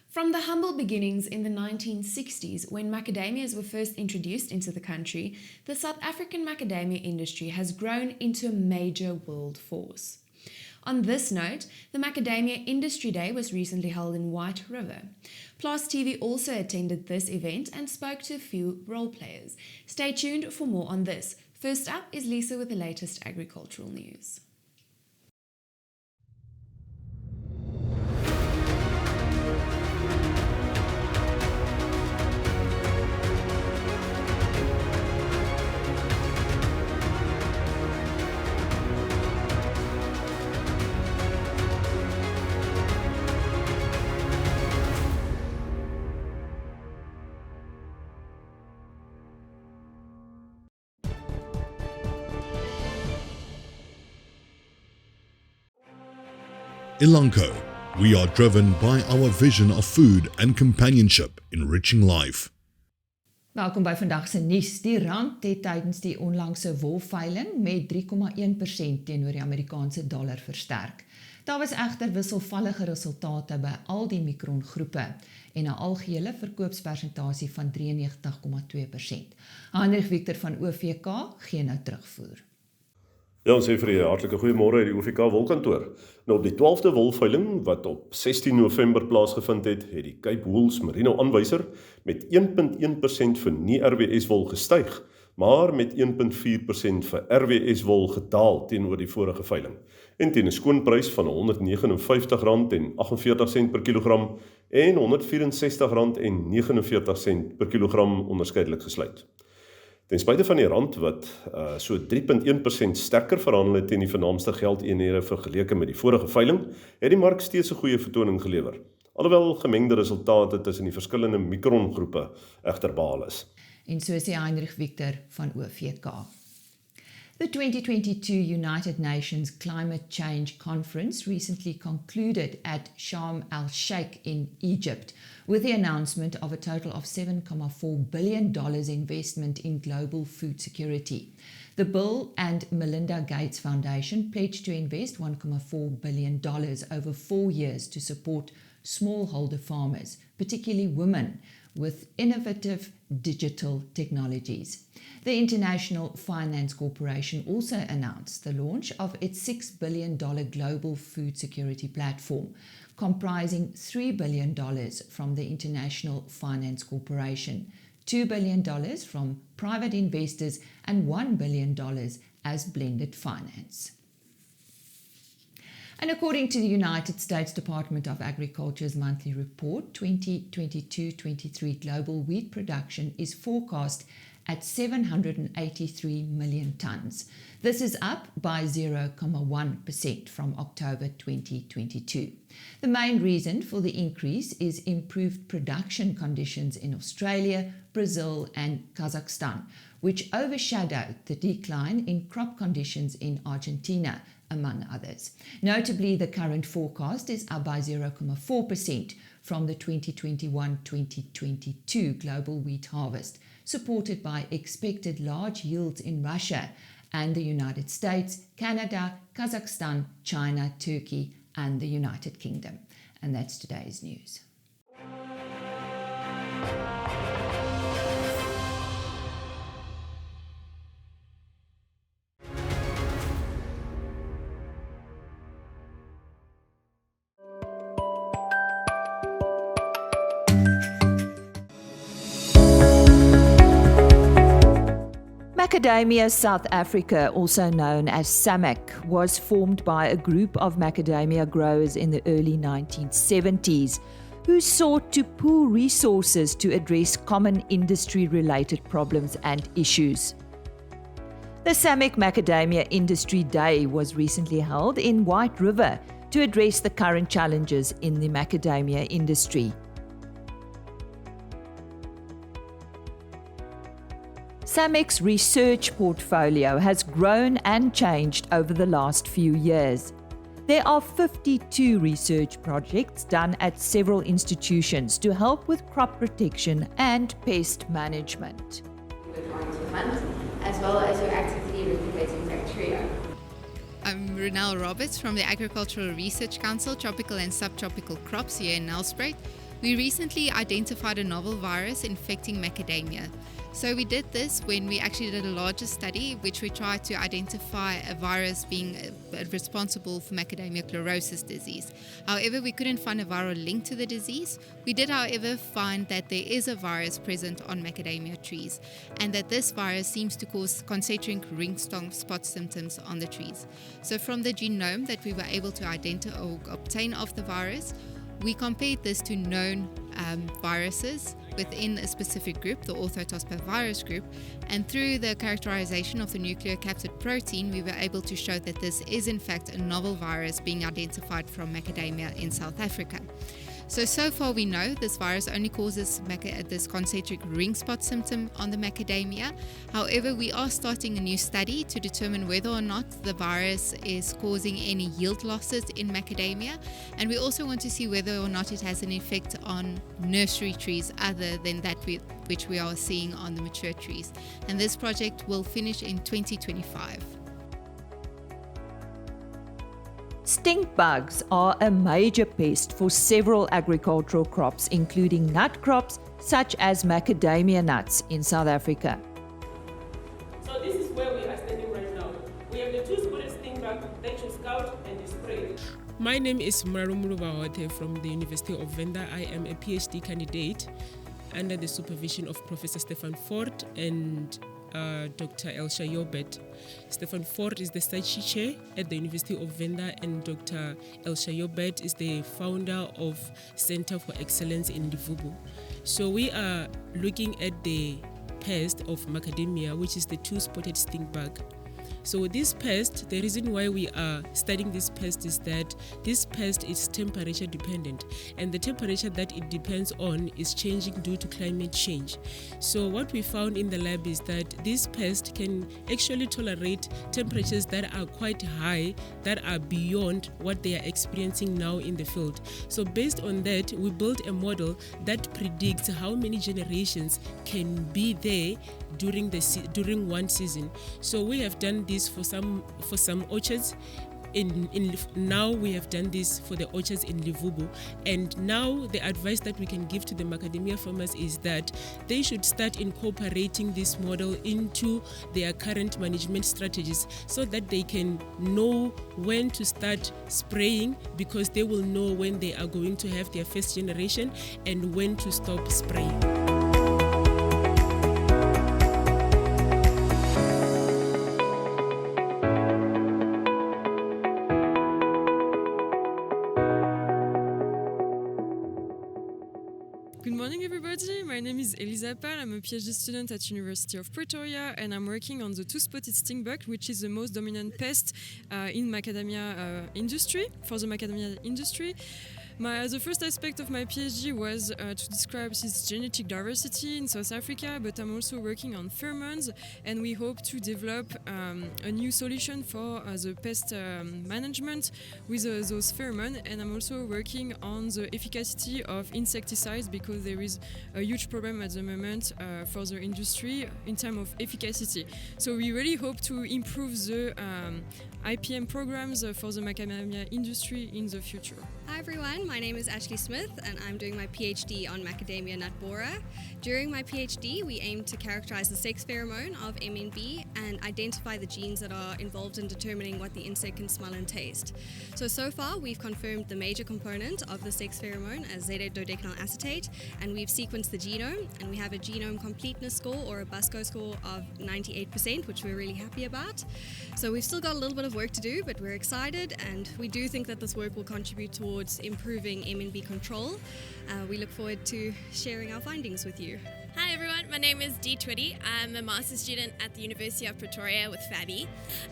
From the humble beginnings in the 1960s, when macadamias were first introduced into the country, the South African macadamia industry has grown into a major world force. On this note, the Macadamia Industry Day was recently held in White River. Plaas TV also attended this event and spoke to a few role players. Stay tuned for more on this. First up is Lisa with the latest agricultural news. Elanco, we are driven by our vision of food and companionship, enriching life. Welkom by vandag se nuus. Die rand het tydens die onlangse wolveiling met 3,1% teenoor die Amerikaanse dollar versterk. Daar was egter wisselvallige resultate by al die mikrongroepe en 'n algehele verkoopspersentasie van 93,2%. Heinrich Victor van OVK gee nou terugvoer. Ja, ons sê vir julle hartlike goeiemôre uit die OVK wolkantoor. Nou op die 12de wolveiling wat op 16 November plaasgevind het, het die Cape Wool's Merino aanwyser met 1,1% vir nie-RWS wol gestyg, maar met 1,4% vir RWS wol gedaal teenoor die vorige veiling. En teen 'n skoonprys van R159,48 per kilogram en R164,49 per kilogram onderskeidelik gesluit. Ten spyte van die rand wat so 3,1% sterker verhandel het teen die vernaamste geldeenhede vergeleke met die vorige veiling, het die mark steeds 'n goeie vertoning gelewer. Alhoewel gemengde resultate tussen die verskillende mikrongroepe egter behaal is. En so sê Heinrich Victor van OVK. The 2022 United Nations Climate Change Conference recently concluded at Sharm el-Sheikh in Egypt with the announcement of a total of $7.4 billion investment in global food security. The Bill and Melinda Gates Foundation pledged to invest $1.4 billion over 4 years to support smallholder farmers, particularly women, with innovative digital technologies. The International Finance Corporation also announced the launch of its $6 billion global food security platform, comprising $3 billion from the International Finance Corporation, $2 billion from private investors, and $1 billion as blended finance. And according to the United States Department of Agriculture's monthly report, 2022-23 global wheat production is forecast at 783 million tons. This is up by 0.1% from October 2022. The main reason for the increase is improved production conditions in Australia, Brazil, and Kazakhstan, which overshadowed the decline in crop conditions in Argentina, among others. Notably, the current forecast is up by 0.4% from the 2021-2022 global wheat harvest, supported by expected large yields in Russia and the United States, Canada, Kazakhstan, China, Turkey, and the United Kingdom. And that's today's news. Macadamia South Africa, also known as SAMAC, was formed by a group of macadamia growers in the early 1970s who sought to pool resources to address common industry-related problems and issues. The SAMAC Macadamia Industry Day was recently held in White River to address the current challenges in the macadamia industry. SAMAC's research portfolio has grown and changed over the last few years. There are 52 research projects done at several institutions to help with crop protection and pest management. As well as your actively replicating bacteria. I'm Renelle Roberts from the Agricultural Research Council, Tropical and Subtropical Crops here in Nelspruit. We recently identified a novel virus infecting macadamia. So we did this when we actually did a larger study, which we tried to identify a virus being responsible for macadamia chlorosis disease. However, we couldn't find a viral link to the disease. We did, however, find that there is a virus present on macadamia trees, and that this virus seems to cause concentric ring spot symptoms on the trees. So from the genome that we were able to identify or obtain of the virus, we compared this to known viruses within a specific group, the orthotospvirus group, and through the characterization of the nucleocapsid protein, we were able to show that this is in fact a novel virus being identified from macadamia in South Africa. So far we know this virus only causes this concentric ring spot symptom on the macadamia. However, we are starting a new study to determine whether or not the virus is causing any yield losses in macadamia, and we also want to see whether or not it has an effect on nursery trees other than that which we are seeing on the mature trees. And this project will finish in 2025. Stink bugs are a major pest for several agricultural crops, including nut crops such as macadamia nuts in South Africa. So this is where we are standing right now. We have the two-spotted stink bug that you scout and you spray. My name is Marumuru Bahote from the University of Venda. I am a PhD candidate under the supervision of Professor Stefan Ford and Dr. Elsha Yobet. Stefan Ford is the study chair at the University of Venda, and Dr. Elsha Yobet is the founder of Center for Excellence in Livubu. So we are looking at the pest of macadamia, which is the two-spotted stink bug. So this pest, the reason why we are studying this pest is that this pest is temperature dependent, and the temperature that it depends on is changing due to climate change. So what we found in the lab is that this pest can actually tolerate temperatures that are quite high, that are beyond what they are experiencing now in the field. So based on that, we built a model that predicts how many generations can be there during one season. So we have done this for some orchards. Now we have done this for the orchards in Livubu, and now the advice that we can give to the macadamia farmers is that they should start incorporating this model into their current management strategies so that they can know when to start spraying, because they will know when they are going to have their first generation and when to stop spraying. Good morning, everybody. My name is Elisa Pal. I'm a PhD student at University of Pretoria, and I'm working on the two-spotted stink bug, which is the most dominant pest in macadamia industry, for the macadamia industry. The first aspect of my PhD was to describe its genetic diversity in South Africa, but I'm also working on pheromones, and we hope to develop a new solution for the pest management with those pheromones. And I'm also working on the efficacy of insecticides, because there is a huge problem at the moment for the industry in terms of efficacy. So we really hope to improve the IPM programs for the macadamia industry in the future. Hi everyone, my name is Ashley Smith and I'm doing my PhD on Macadamia nut borer. During my PhD, we aim to characterize the sex pheromone of MNB and identify the genes that are involved in determining what the insect can smell and taste. So far, we've confirmed the major component of the sex pheromone as zeta-dodecyl acetate, and we've sequenced the genome, and we have a genome completeness score, or a BUSCO score, of 98%, which we're really happy about. So we've still got a little bit of work to do, but we're excited, and we do think that this work will contribute towards improving MNB control. We look forward to sharing our findings with you. Hi everyone, my name is Dee Twitty. I'm a master's student at the University of Pretoria with FABI.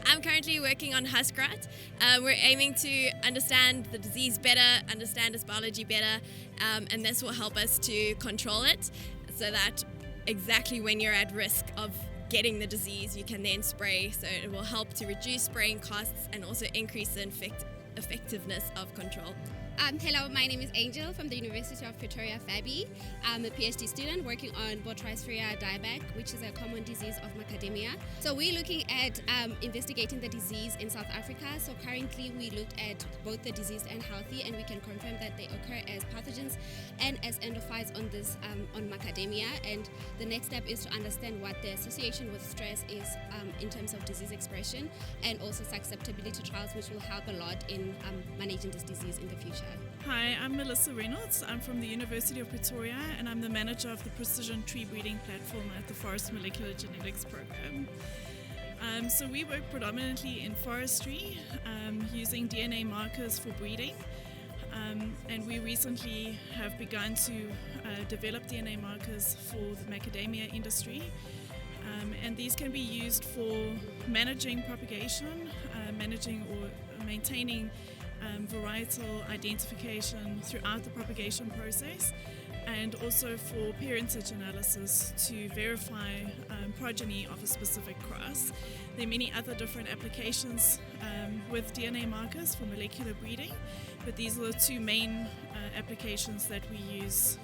I'm currently working on husk rot. We're aiming to understand the disease better, understand its biology better, and this will help us to control it so that exactly when you're at risk of getting the disease, you can then spray. So it will help to reduce spraying costs and also increase the effectiveness of control. Hello, my name is Angel from the University of Pretoria, FABI. I'm a PhD student working on Botrytis dieback, which is a common disease of macadamia. So we're looking at investigating the disease in South Africa. So currently we looked at both the diseased and healthy, and we can confirm that they occur as pathogens and as endophytes on macadamia. And the next step is to understand what the association with stress is in terms of disease expression, and also susceptibility trials, which will help a lot in managing this disease in the future. Hi, I'm Melissa Reynolds. I'm from the University of Pretoria, and I'm the manager of the Precision Tree Breeding Platform at the Forest Molecular Genetics Program. So we work predominantly in forestry, using DNA markers for breeding. And we recently have begun to develop DNA markers for the macadamia industry. And these can be used for managing propagation, managing or maintaining varietal identification throughout the propagation process, and also for parentage analysis to verify progeny of a specific cross. There are many other different applications with DNA markers for molecular breeding, but these are the two main applications that we use,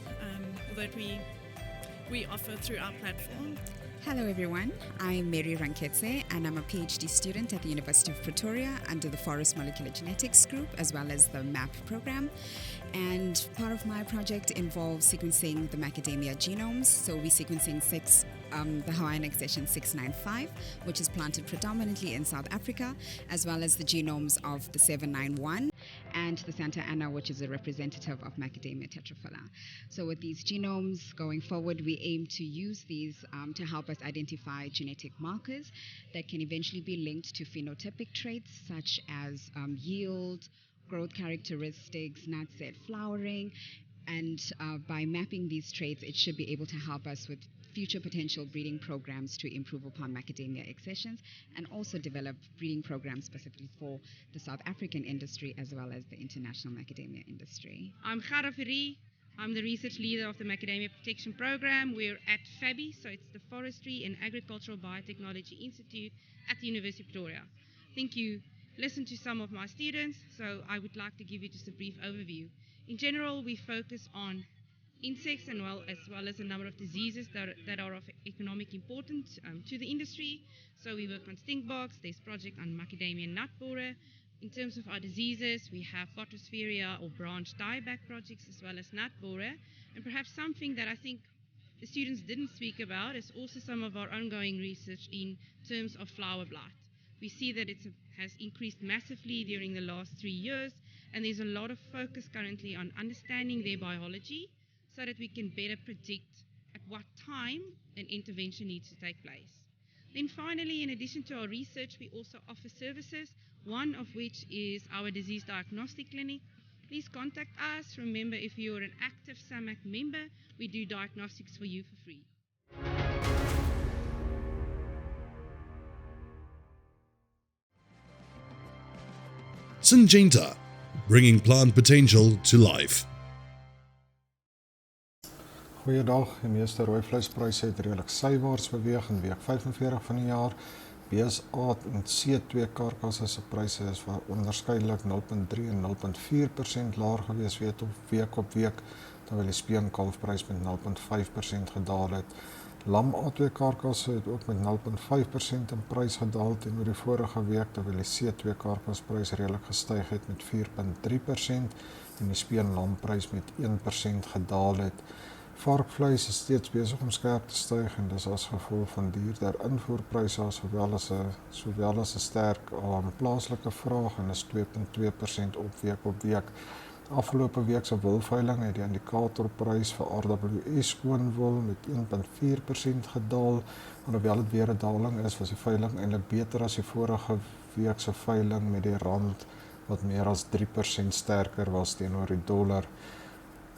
that we offer through our platform. Hello everyone, I'm Mary Ranketse and I'm a PhD student at the University of Pretoria under the Forest Molecular Genetics group as well as the MAP program. And part of my project involves sequencing the macadamia genomes. So we're sequencing the Hawaiian accession 695, which is planted predominantly in South Africa, as well as the genomes of the 791 and the Santa Ana, which is a representative of Macadamia tetraphylla. So with these genomes going forward, we aim to use these to help us identify genetic markers that can eventually be linked to phenotypic traits such as yield, growth characteristics, nut set flowering, and by mapping these traits, it should be able to help us with future potential breeding programs to improve upon macadamia accessions, and also develop breeding programs specifically for the South African industry as well as the international macadamia industry. I'm Gara Ferrie. I'm the research leader of the Macadamia Protection Program. We're at FABI, so it's the Forestry and Agricultural Biotechnology Institute at the University of Pretoria. I think you listened to some of my students, so I would like to give you just a brief overview. In general, we focus on insects as well as a number of diseases that are of economic importance to the industry. So we work on stink bugs. There's project on Macadamia nut borer. In terms of our diseases, we have Botrytis or branch dieback projects as well as nut borer. And perhaps something that I think the students didn't speak about is also some of our ongoing research in terms of flower blight. We see that it has increased massively during the last 3 years, and there's a lot of focus currently on understanding their biology so that we can better predict at what time an intervention needs to take place. Then finally, in addition to our research, we also offer services, one of which is our disease diagnostic clinic. Please contact us. Remember, if you're an active SAMAC member, we do diagnostics for you for free. Syngenta, bringing plant potential to life. Goeiedag, die meeste rooi vleispryse het redelik sywaarts beweeg in week 45 van die jaar. BSA en C2 karkasse se pryse is onderskeidelik 0.3 en 0.4% laer gewees week op week, terwyl die speenkalfprys met 0.5% gedaal het. Lam A2 karkasse het ook met 0.5% in prys gedaal teenoor die vorige week, terwyl die C2 karkasprys redelik gestyg het met 4.3% en die speenlamprys met 1% gedaal het. Varkvleis is steeds besig om skerp te styg en dis as gevolg van duurder invoerpryse sowel as 'n sterk plaaslike vraag en is 2.2% op week. Afgelope week se wolveiling het die indikatorprys vir RWS skoonwol met 1.4% gedaal. Alhoewel dit weer 'n daling is, was die veiling eintlik beter as die vorige week se veiling met die rand wat meer as 3% sterker was teenoor die dollar.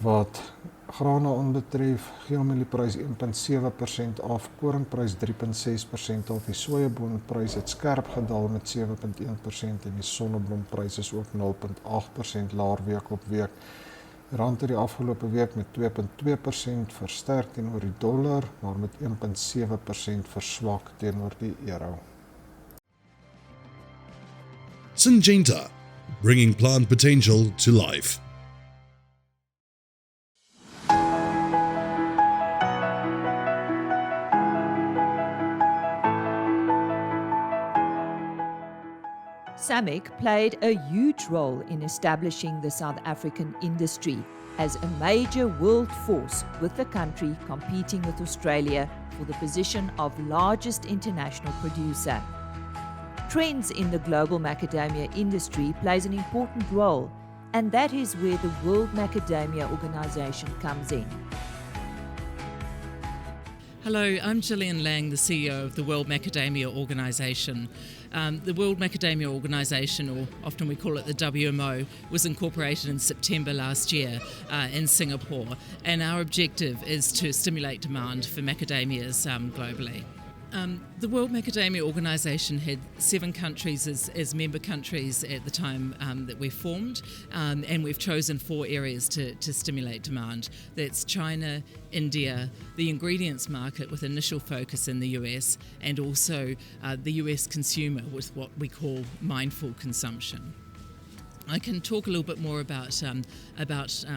Wat grane aanbetref, geelmielieprys 1.7% af, koringprys 3.6% af, die sojaboonprys het skerp gedaal met 7.1% en die sonneblomprys is ook 0.8% laer week op week. Die rand het die afgelope week met 2.2% versterk teenoor die dollar, maar met 1.7% verswak teenoor die euro. Syngenta, bringing plant potential to life. SAMIC played a huge role in establishing the South African industry as a major world force, with the country competing with Australia for the position of largest international producer. Trends in the global macadamia industry plays an important role, and that is where the World Macadamia Organization comes in. Hello, I'm Gillian Lang, the CEO of the World Macadamia Organisation. The World Macadamia Organisation, or often we call it the WMO, was incorporated in September last year in Singapore, and our objective is to stimulate demand for macadamias globally. The World Macadamia Organisation had 7 countries as member countries at the time that we formed, and we've chosen 4 areas to stimulate demand. That's China, India, the ingredients market with initial focus in the US, and also the US consumer with what we call mindful consumption. I can talk a little bit more about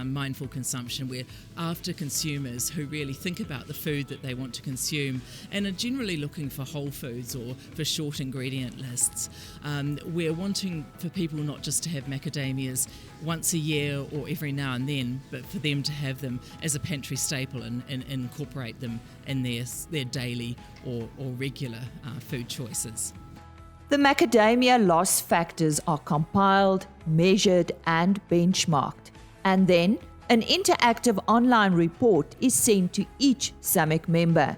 mindful consumption. We're after consumers who really think about the food that they want to consume and are generally looking for whole foods or for short ingredient lists. We're wanting for people not just to have macadamias once a year or every now and then, but for them to have them as a pantry staple and incorporate them in their daily or regular food choices. The macadamia loss factors are compiled, measured and benchmarked, and then an interactive online report is sent to each SAMIC member.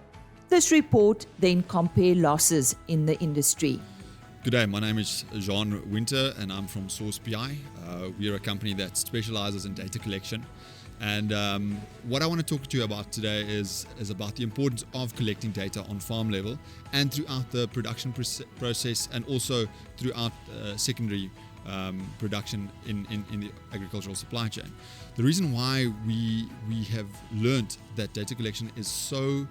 This report then compares losses in the industry. Good day, my name is Jean Winter and I'm from Source PI. We are a company that specializes in data collection. And what I want to talk to you about today is about the importance of collecting data on farm level and throughout the production process, and also throughout secondary production in the agricultural supply chain. The reason why we have learnt that data collection is so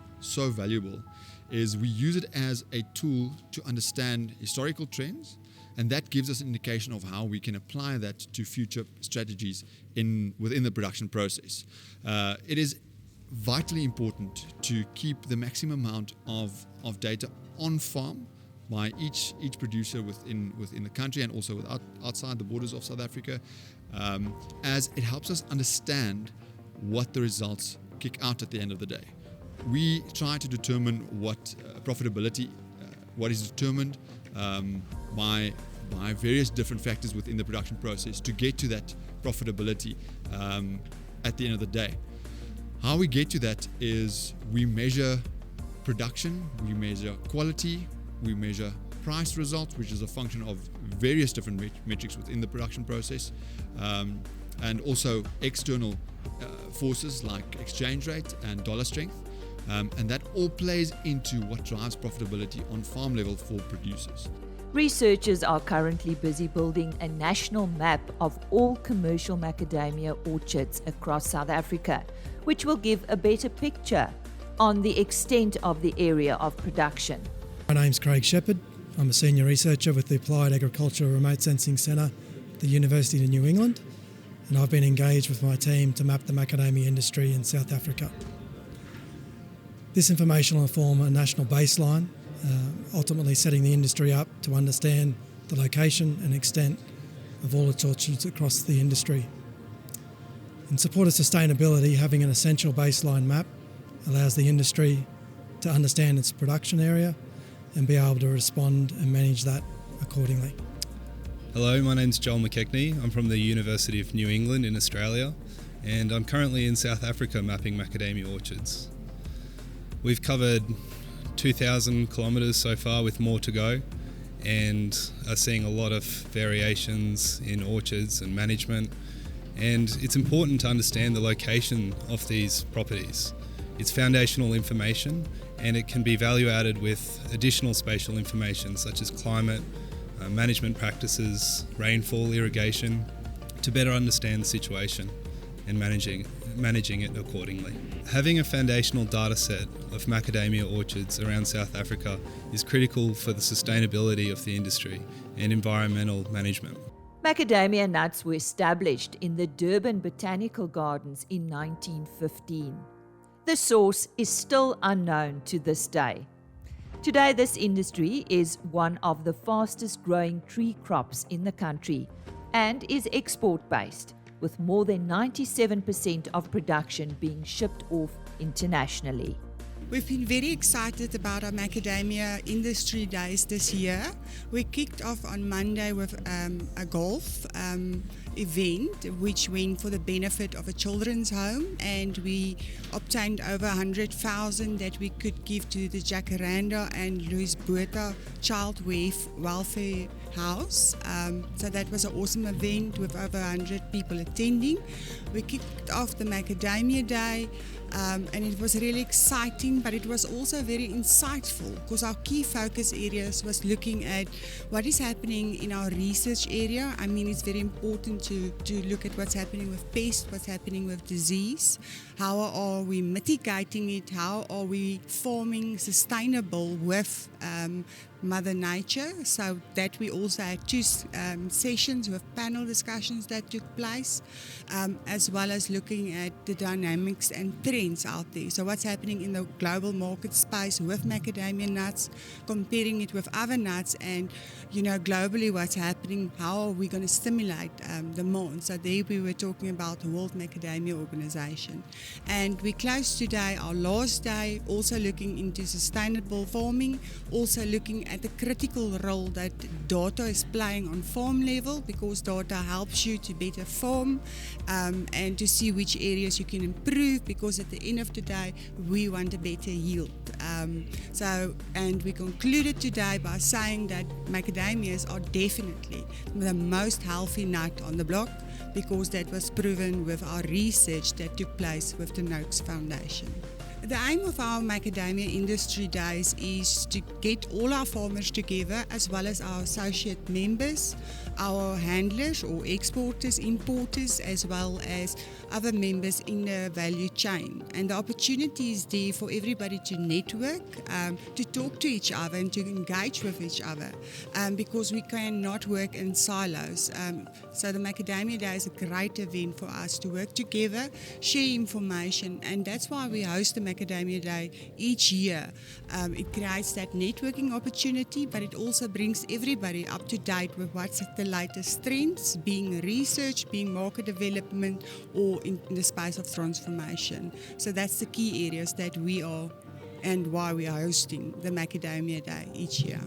valuable is we use it as a tool to understand historical trends, and that gives us an indication of how we can apply that to future strategies within the production process. It is vitally important to keep the maximum amount of data on farm by each producer within the country and also outside the borders of South Africa, as it helps us understand what the results kick out at the end of the day. We try to determine what profitability, what is determined by various different factors within the production process to get to that profitability at the end of the day. How we get to that is we measure production, we measure quality, we measure price results, which is a function of various different metrics within the production process, and also external forces like exchange rate and dollar strength. And that all plays into what drives profitability on farm level for producers. Researchers are currently busy building a national map of all commercial macadamia orchards across South Africa, which will give a better picture on the extent of the area of production. My name's Craig Shepherd. I'm a senior researcher with the Applied Agricultural Remote Sensing Centre at the University of New England, and I've been engaged with my team to map the macadamia industry in South Africa. This information will form a national baseline, ultimately setting the industry up to understand the location and extent of all its orchards across the industry. In support of sustainability, having an essential baseline map allows the industry to understand its production area and be able to respond and manage that accordingly. Hello, my name's Joel McKechnie. I'm from the University of New England in Australia, and I'm currently in South Africa mapping macadamia orchards. We've covered 2,000 kilometres so far, with more to go, and are seeing a lot of variations in orchards and management. And it's important to understand the location of these properties. It's foundational information, and it can be value added with additional spatial information such as climate, management practices, rainfall, irrigation, to better understand the situation and managing it accordingly. Having a foundational data set of macadamia orchards around South Africa is critical for the sustainability of the industry and environmental management. Macadamia nuts were established in the Durban Botanical Gardens in 1915. The source is still unknown to this day. Today, this industry is one of the fastest growing tree crops in the country and is export-based, with more than 97% of production being shipped off internationally. We've been very excited about our Macadamia Industry Days this year. We kicked off on Monday with a golf event which went for the benefit of a children's home, and we obtained over 100,000 that we could give to the Jacaranda and Louis Botha Child Welfare House. So that was an awesome event with over 100 people attending. We kicked off the Macadamia Day. And it was really exciting, but it was also very insightful because our key focus areas was looking at what is happening in our research area. I mean, it's very important to look at what's happening with pest, what's happening with disease, how are we mitigating it, how are we forming sustainable with Mother Nature. So that we also had two sessions with panel discussions that took place, as well as looking at the dynamics and trends out there. So what's happening in the global market space with macadamia nuts, comparing it with other nuts, and globally what's happening, how are we going to stimulate demand. So there we were talking about the World Macadamia Organization. And we closed today, our last day, also looking into sustainable farming, also looking at the critical role that data is playing on farm level, because data helps you to better farm and to see which areas you can improve, because at the end of the day we want a better yield. And we concluded today by saying that macadamias are definitely the most healthy nut on the block, because that was proven with our research that took place with the Noakes Foundation. The aim of our Macadamia Industry Days is to get all our farmers together, as well as our associate members, our handlers or exporters, importers, as well as other members in the value chain. And the opportunity is there for everybody to network, to talk to each other and to engage with each other, because we cannot work in silos. So the Macadamia Day is a great event for us to work together, share information, and that's why we host the Macadamia Day each year. It creates that networking opportunity, but it also brings everybody up to date with what's the latest trends, being research, being market development, or in the space of transformation. So that's the key areas that we are and why we are hosting the Macadamia Day each year.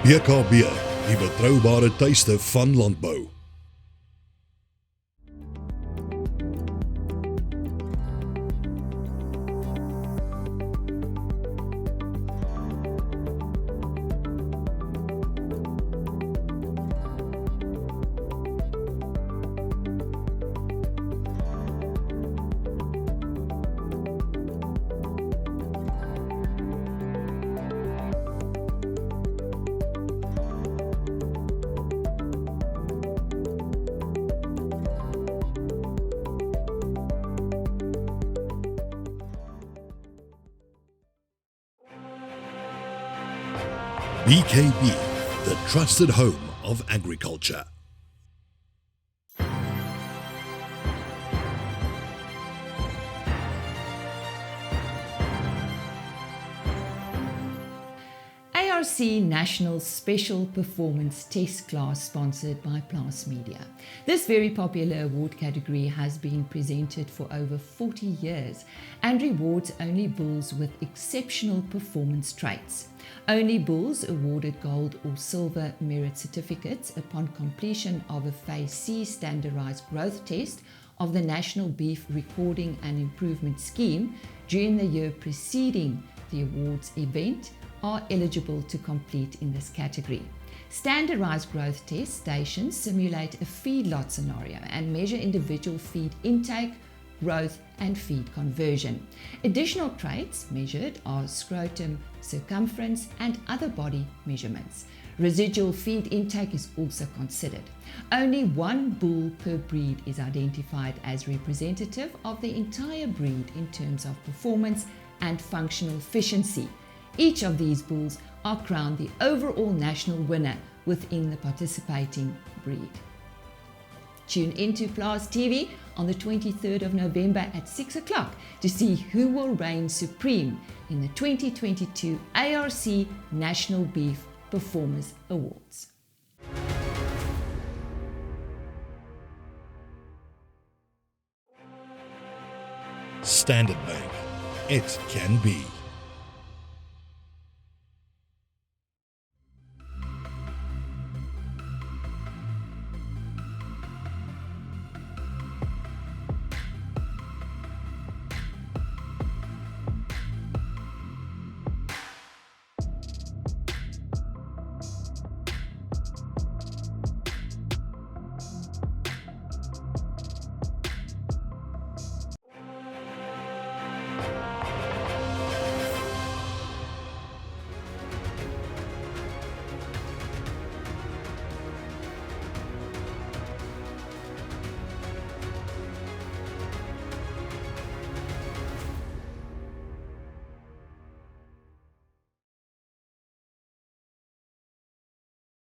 BKB, die betroubare tuiste van landbou. BKB, the trusted home of agriculture. ARC National Special Performance Test Class sponsored by Plaas Media. This very popular award category has been presented for over 40 years and rewards only bulls with exceptional performance traits. Only bulls awarded gold or silver merit certificates upon completion of a Phase C standardized growth test of the National Beef Recording and Improvement Scheme during the year preceding the awards event are eligible to compete in this category. Standardized growth test stations simulate a feedlot scenario and measure individual feed intake, growth, and feed conversion. Additional traits measured are scrotum circumference and other body measurements. Residual feed intake is also considered. Only one bull per breed is identified as representative of the entire breed in terms of performance and functional efficiency. Each of these bulls are crowned the overall national winner within the participating breed. Tune into Plaas TV on the 23rd of November at 6 o'clock to see who will reign supreme in the 2022 ARC National Beef Performers Awards. Standard Bank. It can be.